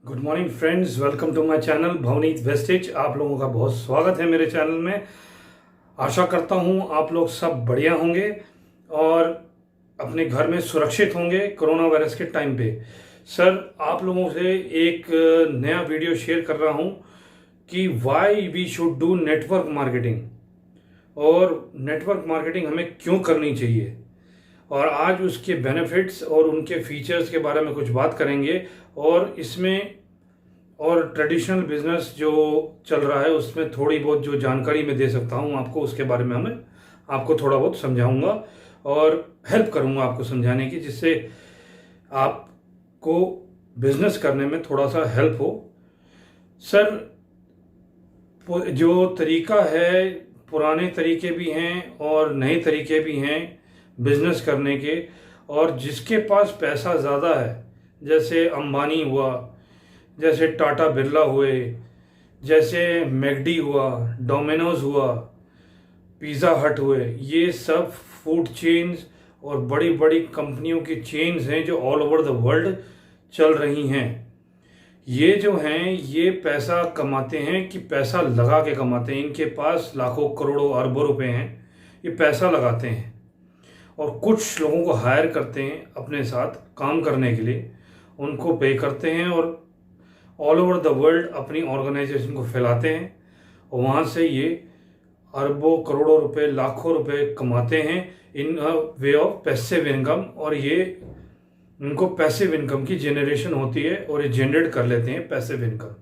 Good morning friends, welcome to my channel Bhavneet wastage. आप लोगों का बहुत स्वागत है मेरे चैनल में। आशा करता हूं आप लोग सब बढ़िया होंगे और अपने घर में सुरक्षित होंगे कोरोना वायरस के टाइम पे। सर, आप लोगों से एक नया वीडियो शेयर कर रहा हूं कि why we should do network marketing, और नेटवर्क मार्केटिंग हमें क्यों करनी चाहिए, और आज उसके बेनिफिट्स और उनके फीचर्स के बारे में कुछ बात करेंगे। और इसमें और ट्रेडिशनल बिजनेस जो चल रहा है उसमें थोड़ी बहुत जो जानकारी मैं दे सकता हूँ आपको, उसके बारे में हमें आपको थोड़ा बहुत समझाऊंगा और हेल्प करूंगा आपको समझाने की, जिससे आपको बिजनेस करने में थोड़ा सा हेल्प हो। सर, जो तरीका है, पुराने तरीके भी हैं और नए तरीके भी हैं बिजनेस करने के। और जिसके पास पैसा ज़्यादा है, जैसे अंबानी हुआ, जैसे टाटा बिरला हुए, जैसे मैकडी हुआ, डोमिनोज हुआ, पिज़्ज़ा हट हुए, ये सब फूड चेन्स और बड़ी बड़ी कंपनियों की चेन्स हैं जो ऑल ओवर द वर्ल्ड चल रही हैं। ये जो हैं ये पैसा कमाते हैं कि पैसा लगा के कमाते हैं। इनके पास लाखों करोड़ों अरबों रुपए हैं, ये पैसा लगाते हैं और कुछ लोगों को हायर करते हैं अपने साथ काम करने के लिए, उनको पे करते हैं और ऑल ओवर द वर्ल्ड अपनी ऑर्गेनाइजेशन को फैलाते हैं और वहाँ से ये अरबों करोड़ों रुपए, लाखों रुपए कमाते हैं इन वे ऑफ पैसिव इनकम। और ये उनको पैसिव इनकम की जनरेशन होती है और ये जनरेट कर लेते हैं पैसिव इनकम।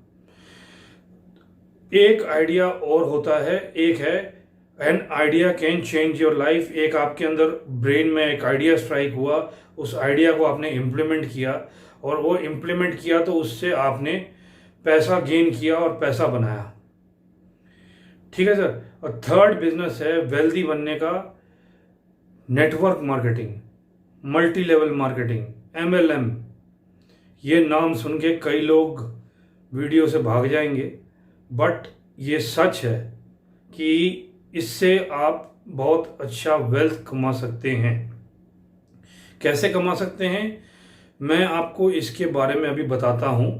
एक आइडिया और होता है, एक है an idea can change your life. एक आपके अंदर ब्रेन में एक आइडिया स्ट्राइक हुआ, उस आइडिया को आपने इम्प्लीमेंट किया और वो इम्प्लीमेंट किया तो उससे आपने पैसा गेन किया और पैसा बनाया। ठीक है सर। और थर्ड बिजनेस है वेल्दी बनने का, network marketing, multi level marketing, MLM। ये नाम सुन के कई लोग वीडियो से भाग जाएंगे, बट ये सच है कि इससे आप बहुत अच्छा वेल्थ कमा सकते हैं। कैसे कमा सकते हैं मैं आपको इसके बारे में अभी बताता हूँ।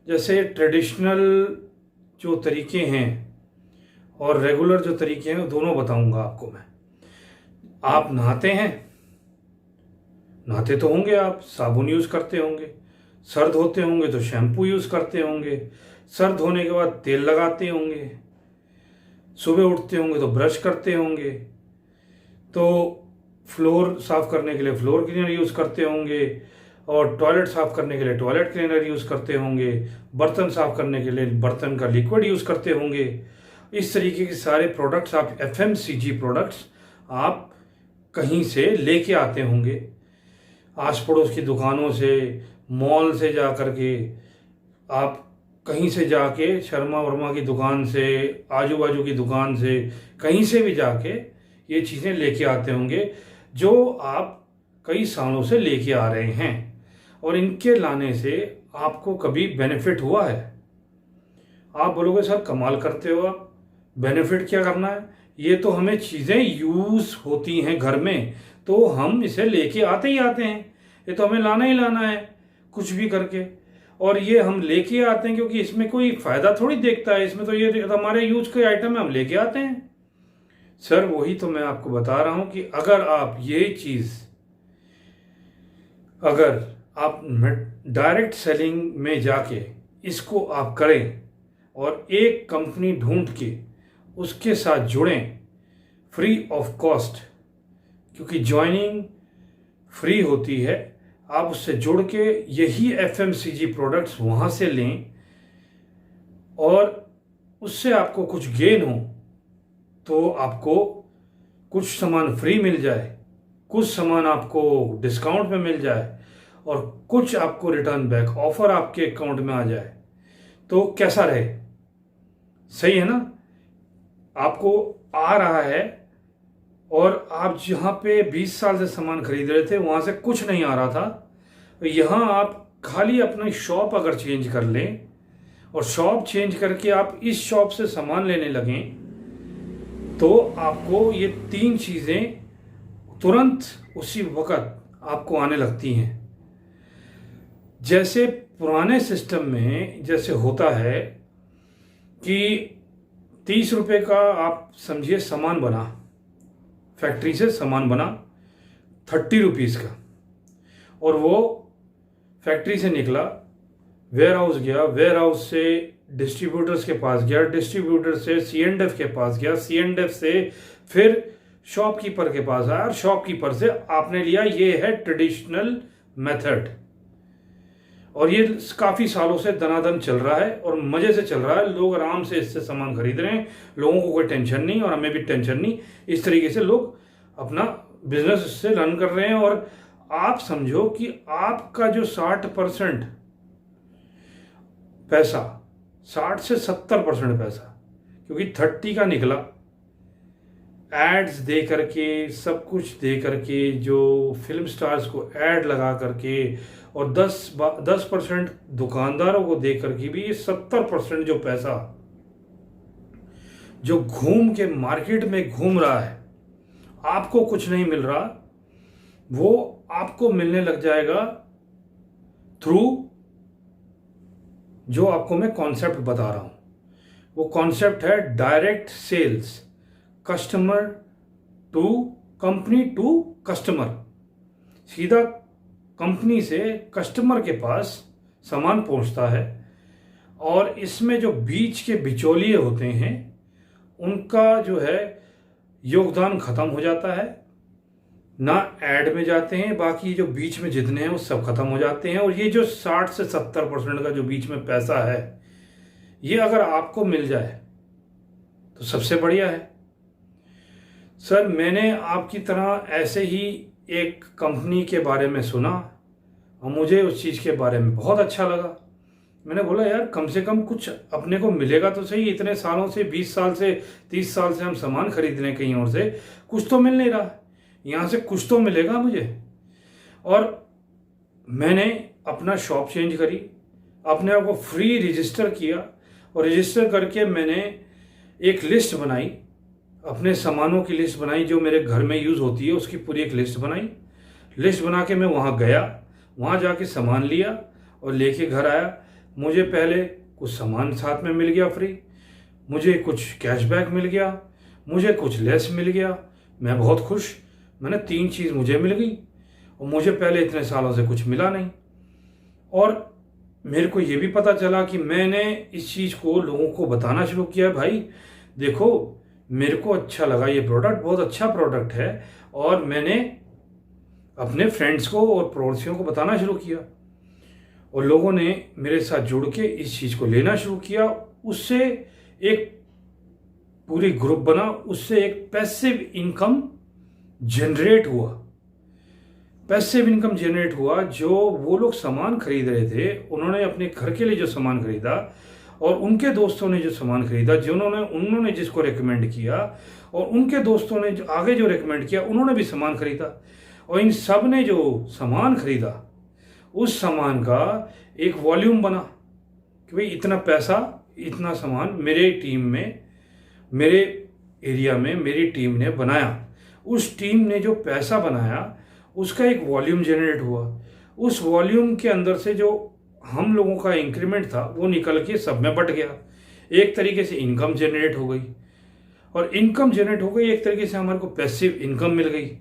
जैसे ट्रेडिशनल जो तरीके हैं और रेगुलर जो तरीके हैं, दोनों बताऊंगा आपको मैं। आप नहाते हैं, नहाते तो होंगे, आप साबुन यूज़ करते होंगे, सर धोते होंगे तो शैम्पू यूज़ करते होंगे, सर धोने के बाद तेल लगाते होंगे, सुबह उठते होंगे तो ब्रश करते होंगे, तो फ्लोर साफ़ करने के लिए फ्लोर क्लीनर यूज़ करते होंगे, और टॉयलेट साफ़ करने के लिए टॉयलेट क्लीनर यूज़ करते होंगे, बर्तन साफ़ करने के लिए बर्तन का लिक्विड यूज़ करते होंगे। इस तरीके के सारे प्रोडक्ट्स आप FMCG प्रोडक्ट्स आप कहीं से लेके आते होंगे, आस पड़ोस की दुकानों से, मॉल से जा कर के, आप कहीं से जाके शर्मा वर्मा की दुकान से, आजू बाजू की दुकान से, कहीं से भी जाके ये चीज़ें लेके आते होंगे जो आप कई सालों से लेके आ रहे हैं। और इनके लाने से आपको कभी बेनिफिट हुआ है? आप बोलोगे सर कमाल करते हो आप, बेनिफिट क्या करना है, ये तो हमें चीज़ें यूज़ होती हैं घर में तो हम इसे लेके आते ही आते हैं, ये तो हमें लाना ही लाना है कुछ भी करके। और ये हम लेके आते हैं क्योंकि इसमें कोई फ़ायदा थोड़ी देखता है, इसमें तो ये हमारे यूज के आइटम है, हम लेके आते हैं। सर, वही तो मैं आपको बता रहा हूँ कि अगर आप ये चीज़, अगर आप डायरेक्ट सेलिंग में जाके इसको आप करें और एक कंपनी ढूंढ के उसके साथ जुड़ें फ्री ऑफ कॉस्ट, क्योंकि ज्वाइनिंग फ्री होती है, आप उससे जुड़ के यही FMCG प्रोडक्ट्स वहाँ से लें और उससे आपको कुछ गेन हो, तो आपको कुछ सामान फ्री मिल जाए, कुछ सामान आपको डिस्काउंट में मिल जाए और कुछ आपको रिटर्न बैक ऑफर आपके अकाउंट में आ जाए, तो कैसा रहे? सही है ना? आपको आ रहा है और आप जहाँ पे 20 साल से सामान खरीद रहे थे वहाँ से कुछ नहीं आ रहा था, तो यहाँ आप खाली अपनी शॉप अगर चेंज कर लें और शॉप चेंज करके आप इस शॉप से सामान लेने लगें, तो आपको ये 3 चीज़ें तुरंत उसी वक्त आपको आने लगती हैं। जैसे पुराने सिस्टम में जैसे होता है कि 30 रुपये का आप समझिए सामान बना, फैक्ट्री से सामान बना 30 रुपीज़ का, और वो फैक्ट्री से निकला, वेयर हाउस गया, वेयर हाउस से डिस्ट्रीब्यूटर्स के पास गया, डिस्ट्रीब्यूटर से C&F के पास गया, C&F से फिर शॉपकीपर के पास आया, और शॉपकीपर से आपने लिया। ये है ट्रेडिशनल मेथड, और ये काफ़ी सालों से दनादन चल रहा है और मज़े से चल रहा है। लोग आराम से इससे सामान खरीद रहे हैं, लोगों को कोई टेंशन नहीं और हमें भी टेंशन नहीं। इस तरीके से लोग अपना बिजनेस इससे रन कर रहे हैं। और आप समझो कि आपका जो 60% पैसा, 60 से 70% पैसा, क्योंकि 30 का निकला, एड्स दे करके, सब कुछ दे करके, जो फिल्म स्टार्स को ऐड लगा करके, और 10% दुकानदारों को दे करके भी, ये 70% जो पैसा जो घूम के मार्केट में घूम रहा है, आपको कुछ नहीं मिल रहा, वो आपको मिलने लग जाएगा थ्रू जो आपको मैं कॉन्सेप्ट बता रहा हूं। वो कॉन्सेप्ट है direct sales, customer to company to customer. सीधा कंपनी से कस्टमर के पास सामान पहुंचता है, और इसमें जो बीच के बिचौलिए होते हैं उनका जो है योगदान खत्म हो जाता है। ना ऐड में जाते हैं, बाकी जो बीच में जितने हैं वो सब खत्म हो जाते हैं। और ये जो 60 से 70% का जो बीच में पैसा है, ये अगर आपको मिल जाए तो सबसे बढ़िया है। सर, मैंने आपकी तरह ऐसे ही एक कंपनी के बारे में सुना और मुझे उस चीज़ के बारे में बहुत अच्छा लगा। मैंने बोला यार, कम से कम कुछ अपने को मिलेगा तो सही। इतने सालों से, 20 साल से, 30 साल से हम सामान खरीद रहे हैं कहीं और से, कुछ तो मिल नहीं रहा, यहाँ से कुछ तो मिलेगा मुझे। और मैंने अपना शॉप चेंज करी, अपने आप को फ्री रजिस्टर किया, और रजिस्टर करके मैंने एक लिस्ट बनाई, अपने सामानों की लिस्ट बनाई जो मेरे घर में यूज़ होती है, उसकी पूरी एक लिस्ट बनाई। लिस्ट बना के मैं वहाँ गया, वहाँ जाके सामान लिया और लेके घर आया। मुझे पहले कुछ सामान साथ में मिल गया फ्री, मुझे कुछ कैशबैक मिल गया, मुझे कुछ लेस मिल गया। मैं बहुत खुश, मैंने 3 चीज़ मुझे मिल गई, और मुझे पहले इतने सालों से कुछ मिला नहीं। और मेरे को ये भी पता चला कि मैंने इस चीज़ को लोगों को बताना शुरू किया, भाई देखो मेरे को अच्छा लगा ये प्रोडक्ट, बहुत अच्छा प्रोडक्ट है। और मैंने अपने फ्रेंड्स को और पड़ोसियों को बताना शुरू किया, और लोगों ने मेरे साथ जुड़ के इस चीज़ को लेना शुरू किया। उससे एक पूरी ग्रुप बना, उससे एक पैसिव इनकम जनरेट हुआ। पैसिव इनकम जनरेट हुआ, जो वो लोग सामान खरीद रहे थे, उन्होंने अपने घर के लिए जो सामान खरीदा, और उनके दोस्तों ने जो सामान खरीदा, उन्होंने जिसको रेकमेंड किया, और उनके दोस्तों ने जो आगे जो रेकमेंड किया, उन्होंने भी सामान खरीदा। और इन सब ने जो सामान खरीदा, उस सामान का एक वॉल्यूम बना कि भाई इतना पैसा, इतना सामान मेरे टीम में, मेरे एरिया में मेरी टीम ने बनाया। उस टीम ने जो पैसा बनाया, उसका एक वॉल्यूम जनरेट हुआ। उस वॉल्यूम के अंदर से जो हम लोगों का इंक्रीमेंट था, वो निकल के सब में बट गया। एक तरीके से इनकम जनरेट हो गई, और इनकम जनरेट हो गई, एक तरीके से हमारे को पैसिव इनकम मिल गई।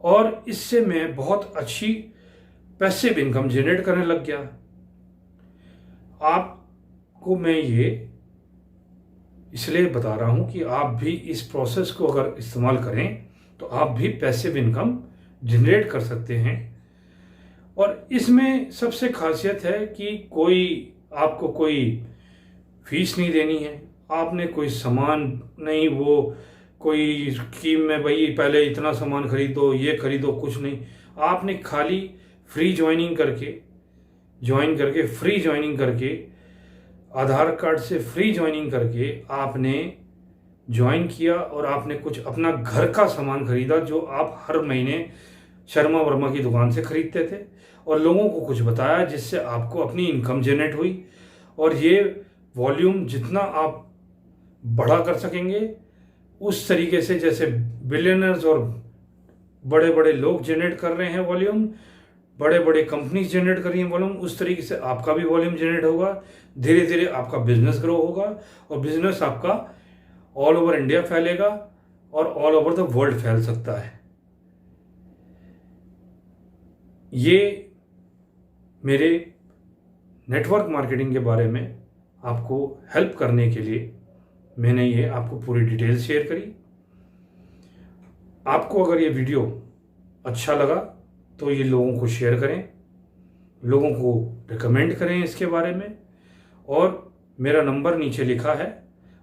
और इससे मैं बहुत अच्छी पैसिव इनकम जनरेट करने लग गया। आपको मैं ये इसलिए बता रहा हूँ कि आप भी इस प्रोसेस को अगर इस्तेमाल करें तो आप भी पैसिव इनकम जनरेट कर सकते हैं। और इसमें सबसे खासियत है कि आपको कोई फीस नहीं देनी है, आपने कोई सामान नहीं, वो कोई स्कीम में भाई पहले इतना सामान खरीदो, ये खरीदो, कुछ नहीं। आपने खाली फ्री ज्वाइनिंग करके फ्री ज्वाइनिंग करके, आधार कार्ड से फ्री ज्वाइनिंग करके आपने ज्वाइन किया, और आपने कुछ अपना घर का सामान खरीदा जो आप हर महीने शर्मा वर्मा की दुकान से खरीदते थे, और लोगों को कुछ बताया, जिससे आपको अपनी इनकम जनरेट हुई। और ये वॉल्यूम जितना आप बड़ा कर सकेंगे, उस तरीके से जैसे बिलियनर्स और बड़े बड़े लोग जनरेट कर रहे हैं वॉल्यूम, बड़े बड़े कंपनीज जनरेट कर रही हैं वॉल्यूम, उस तरीके से आपका भी वॉल्यूम जनरेट होगा। धीरे धीरे आपका बिजनेस ग्रो होगा और बिजनेस आपका ऑल ओवर इंडिया फैलेगा और ऑल ओवर द वर्ल्ड फैल सकता है। ये मेरे नेटवर्क मार्केटिंग के बारे में आपको हेल्प करने के लिए मैंने ये आपको पूरी डिटेल शेयर करी। आपको अगर ये वीडियो अच्छा लगा तो ये लोगों को शेयर करें, लोगों को रिकमेंड करें इसके बारे में। और मेरा नंबर नीचे लिखा है,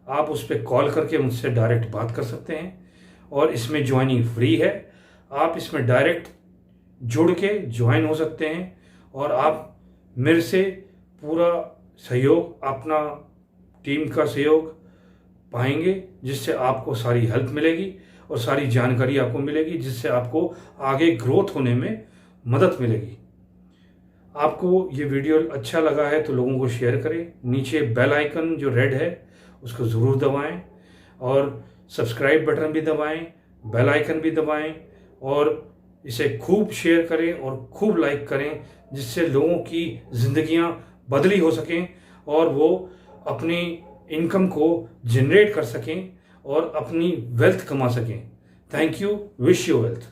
आप उस पर कॉल करके मुझसे डायरेक्ट बात कर सकते हैं। और इसमें ज्वाइनिंग फ्री है, आप इसमें डायरेक्ट जुड़ के ज्वाइन हो सकते हैं और आप मेरे से पूरा सहयोग, अपना टीम का सहयोग पाएंगे, जिससे आपको सारी हेल्प मिलेगी और सारी जानकारी आपको मिलेगी, जिससे आपको आगे ग्रोथ होने में मदद मिलेगी। आपको ये वीडियो अच्छा लगा है तो लोगों को शेयर करें। नीचे बेल आइकन जो रेड है उसको ज़रूर दबाएं और सब्सक्राइब बटन भी दबाएं, बेल आइकन भी दबाएं और इसे खूब शेयर करें और खूब लाइक करें, जिससे लोगों की ज़िंदगियां बदली हो सकें और वो अपनी इनकम को जनरेट कर सकें और अपनी वेल्थ कमा सकें। Thank you, wish you wealth.